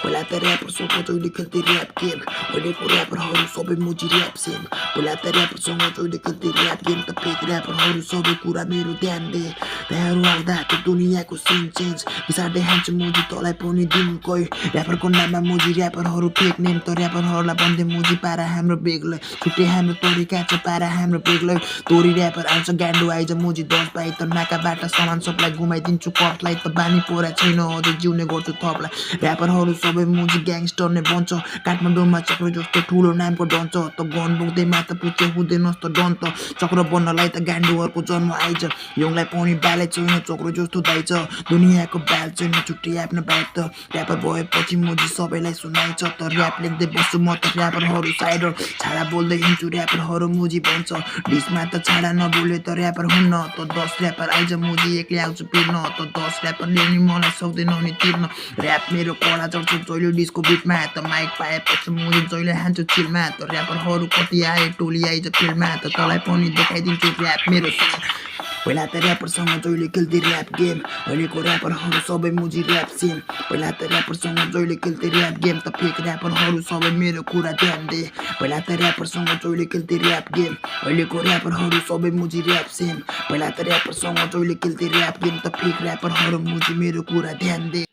पहिला त ऱ्यापरसँग जहिले खेल्थे ऱ्याप गेम अहिलेको ऱ्यापरहरू सबै मुजी ऱ्याप सेम पहिला त ऱ्यापरसँग जहिले खेल्थे ऱ्याप गेम त फेक ऱ्यापरहरू सबै कुरा मेरो ध्यान दे त्यहाँहरू आउँदा त दुनियाँको सिन चेन्ज बिसार्दै हान्छ मुजी तँलाई पनि दिउँ कोही ऱ्यापरको नाममा मुजी ऱ्यापरहरू फेक नेम त ऱ्यापरहरूलाई भन्दै मुजी पारा हाम्रो बेग्लै छुट्टै हाम्रो तरिका छ पारा हाम्रो बेग्लै तोरी ऱ्यापर आउँछ गान्डो आइज मुजी 10 पाइ त नाकाबाट सामान सबलाई घुमाइदिन्छु कपलाई त बानी पोरा छैन अझै जिउने गर्छु थपलाई ऱ्यापरहरू सबै मुजी ग्याङस्टर नै बन्छ काठमाडौँमा चक्र जस्तो ठुलो नामको डन्छ त गन बोक्दैमा त पुच्चे हुँदैनस् त डन्त चक्र बन्नलाई त गान्डोहरूको जन्म आइज योङलाई पनि बालै छैन चक्र जस्तो दाइछ दुनियाँको बाल छैन छुट्टी आफ्नो बाइक त ऱ्यापर भएपछि मुजी सबैलाई सुनाइछ त ऱ्याप लेख्दै बस्छु म त ऱ्यापरहरू साइडर छाडा बोल्दै हिँड्छु ऱ्यापरहरू मुजी भन्छ डिसमा त छाडा नबोले त ऱ्यापर हुन्न त 10 ऱ्यापर आइज मुजी एक्लै आउँछु पिर्न त 10 ऱ्यापरले नि मलाई सक्दैन नि तिर्न ऱ्याप मेरो कडा चढ्छ जहिले डिस्को बिटमा त माइक पाएपछि मुजी जहिले हान्छु चिलमा त ऱ्यापरहरू कति आए टोली आइज फिल्डमा त तँलाई पनि देखाइदिन्छु ऱ्याप मेरो पहिला त ऱ्यापरसँग जहिले खेल्थे ऱ्याप गेम अहिलेको ऱ्यापरहरू सबै मुजी ऱ्याप सेम पहिला त ऱ्यापरसँग जहिले खेल्थे ऱ्याप गेम त फेक ऱ्यापरहरू सबै मेरो कुरा ध्यान दे पहिला त ऱ्यापरसँग जहिले खेल्थे ऱ्याप गेम अहिलेको ऱ्यापरहरू सबै मुजी ऱ्याप सेम पहिला त ऱ्यापरसँग जहिले खेल्थे ऱ्याप गेम त फेक ऱ्यापरहरू मुजी मेरो कुरा ध्यान दे